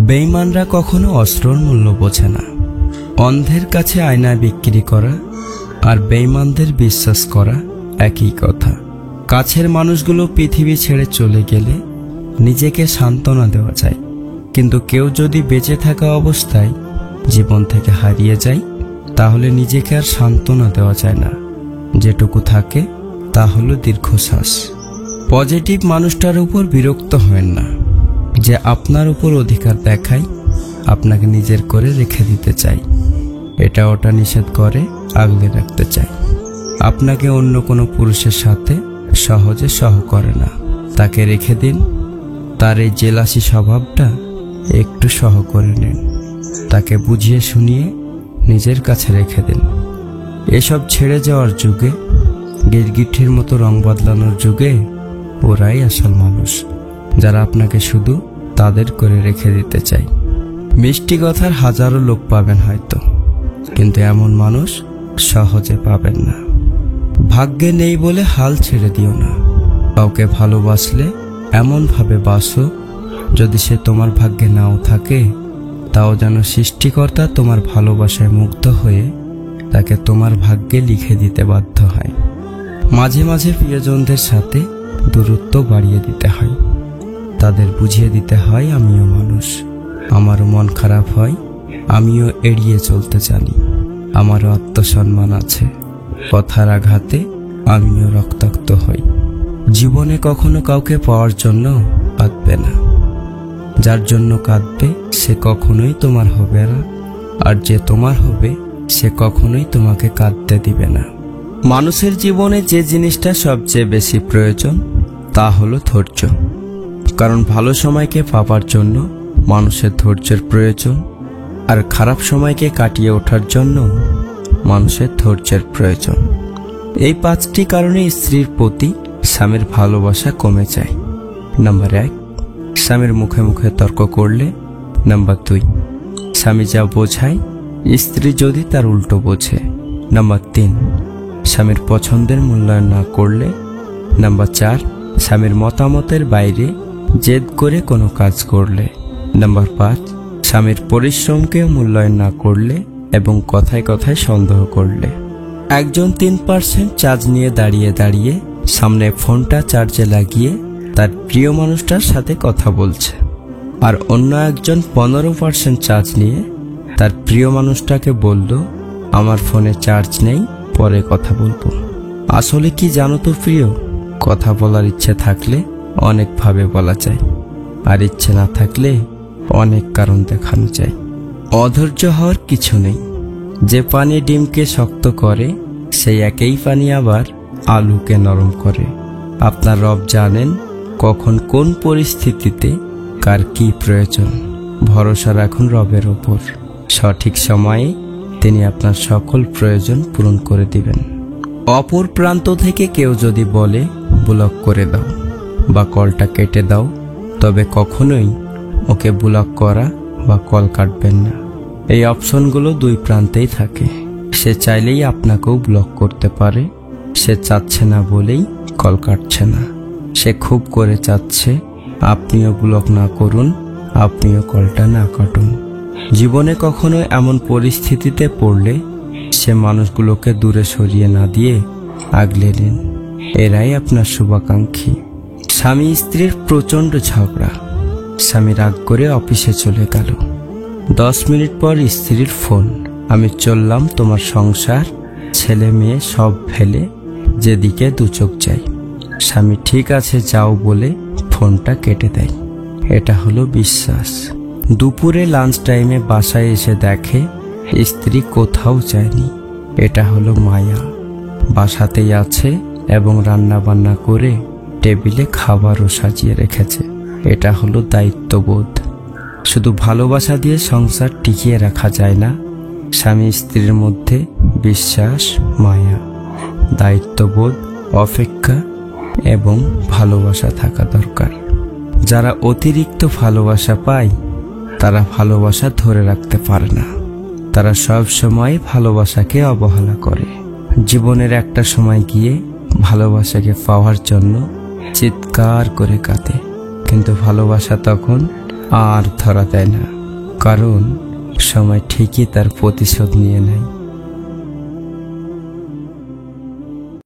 বেঈমানরা কখনো অস্ত্রের মূল্য বোঝে না। অন্ধের কাছে আয়না বিক্রি করা আর বেঈমানদের বিশ্বাস করা একই কথা। কাছের মানুষগুলো পৃথিবী ছেড়ে চলে গেলে নিজেকে সান্ত্বনা দেওয়া যায়, কিন্তু কেউ যদি বেঁচে থাকা অবস্থায় জীবন থেকে হারিয়ে যায় তাহলে নিজেকে আর সান্ত্বনা দেওয়া যায় না। যেটুকু থাকে তা হলো দীর্ঘশ্বাস। পজিটিভ মানুষটার উপর বিরক্ত হবেন না, যে আপনার উপর অধিকার দেখায়, আপনাকে নিজের করে রেখে দিতে চাই, এটা ওটা নিষেধ করে আগলে রাখতে চাই। আপনাকে অন্য কোনো পুরুষের সাথে সহজে সহ করে না, তাকে রেখে দিন। তার এই জেলাসি স্বভাবটা একটু সহ করে নিন, তাকে বুঝিয়ে শুনিয়ে নিজের কাছে রেখে দিন। এসব ছেড়ে যাওয়ার যুগে, গিরগিটির মতো রং বদলানোর যুগে ওরাই আসল মানুষ, যারা আপনাকে শুধু তাদের করে রেখে দিতে চাই। মিষ্টি কথার হাজারো লোক পাবেন হয়তো, কিন্তু এমন মানুষ সহজে পাবেন না। ভাগ্যে নেই বলে হাল ছেড়ে দিও না। কাউকে ভালোবাসলে এমনভাবে বাসো, যদি সে তোমার ভাগ্যে নাও থাকে তাও যেন সৃষ্টিকর্তা তোমার ভালোবাসায় মুগ্ধ হয়ে তাকে তোমার ভাগ্যে লিখে দিতে বাধ্য হয়। মাঝে মাঝে প্রিয়জনদের সাথে দূরত্ব বাড়িয়ে দিতে হয়, তাদের বুঝিয়ে দিতে হয় আমিও মানুষ, আমারও মন খারাপ হয়, আমিও এড়িয়ে চলতে জানি, আমারও আত্মসম্মান আছে, কথার আঘাতে আমিও রক্তাক্ত হই। জীবনে কখনো কাউকে পাওয়ার জন্য কাঁদবে না, যার জন্য কাঁদবে সে কখনোই তোমার হবে না, আর যে তোমার হবে সে কখনোই তোমাকে কাঁদতে দিবে না। মানুষের জীবনে যে জিনিসটা সবচেয়ে বেশি প্রয়োজন তা হলো ধৈর্য, কারণ ভালো সময়কে পাবার জন্য মানুষের ধৈর্যের প্রয়োজন, আর খারাপ সময়কে কাটিয়ে ওঠার জন্য মানুষের ধৈর্যের প্রয়োজন। এই 5টি কারণে স্ত্রীর প্রতি স্বামীর ভালোবাসা কমে যায়। নাম্বার 1, স্বামীর মুখে মুখে তর্ক করলে। নাম্বার 2, স্বামী যা বোঝায় স্ত্রী যদি তার উল্টো বোঝে। নাম্বার 3, স্বামীর পছন্দের মূল্যায়ন না করলে। নাম্বার 4, স্বামীর মতামতের বাইরে জেদ করে কোনো কাজ করলে। নাম্বার 5, স্বামীর পরিশ্রমকে মূল্যায়ন না করলে এবং কথায় কথায় সন্দেহ করলে। একজন 3% চার্জ নিয়ে দাঁড়িয়ে দাঁড়িয়ে সামনে ফোনটা চার্জে লাগিয়ে তার প্রিয় মানুষটার সাথে কথা বলছে, আর অন্য একজন 15% চার্জ নিয়ে তার প্রিয় মানুষটাকে বলল, আমার ফোনে চার্জ নেই, পরে কথা বলবো। আসলে কি জানো তো প্রিয়, কথা বলার ইচ্ছে থাকলে অনেকভাবে বলা যায়, আর ইচ্ছে না থাকলে অনেক কারণ দেখানো যায়। অধৈর্য হওয়ার কিছু নেই। যে পানি ডিমকে শক্ত করে সেই একই পানি আবার আলুকে নরম করে। আপনার রব জানেন কখন কোন পরিস্থিতিতে কার কি প্রয়োজন। ভরসা রাখুন রবের ওপর, সঠিক সময়ে তিনি আপনার সকল প্রয়োজন পূরণ করে দিবেন। অপর প্রান্ত থেকে কেউ যদি বলে ব্লক করে দাও বা কলটা কেটে দাও, তবে কখনোই ওকে ব্লক করা বা কল কাটবেন না। এই অপশনগুলো 2 প্রান্তেই থাকে। সে চাইলেই আপনাকেও ব্লক করতে পারে, সে চাচ্ছে না বলেই কল কাটছে না। সে খুব করে চাচ্ছে আপনিও ব্লক না করুন, আপনিও কলটা না কাটুন। জীবনে কখনো এমন পরিস্থিতিতে পড়লে সে মানুষগুলোকে দূরে সরিয়ে না দিয়ে আগলে নিন, এরাই আপনার শুভাকাঙ্ক্ষী। স্বামী স্ত্রীর প্রচণ্ড ঝগড়া। স্বামী রাগ করে অফিসে চলে গেল। 10 মিনিট পর স্ত্রীর ফোন, আমি চললাম তোমার সংসার, ছেলে মেয়ে সব ফেলে যেদিকে 2 চোখ যায়। স্বামী ঠিক আছে যাও বলে ফোনটা কেটে দেয়। এটা হলো বিশ্বাস। দুপুরে লাঞ্চ টাইমে বাসায় এসে দেখে স্ত্রী কোথাও যায়নি। এটা হলো মায়া। বাসাতেই আছে এবং রান্না বান্না করে টেবিলে খাবারও সাজিয়ে রেখেছে। এটা হলো দায়িত্ববোধ। শুধু ভালোবাসা দিয়ে সংসার টিকিয়ে রাখা যায় না। স্বামী স্ত্রীর মধ্যে বিশ্বাস, মায়া, দায়িত্ববোধ, অপেক্ষা এবং ভালোবাসা থাকা দরকার। যারা অতিরিক্ত ভালোবাসা পায় তারা ভালোবাসা ধরে রাখতে পারে না। তারা সব সময় ভালোবাসাকে অবহেলা করে। জীবনের একটা সময় গিয়ে ভালোবাসাকে পাওয়ার জন্য চিৎকার করে কাঁদে, কিন্তু ভালোবাসা তখন আর ধরা দেয় না। কারণ সময় ঠিকই তার প্রতিশোধ নিয়ে নেয়।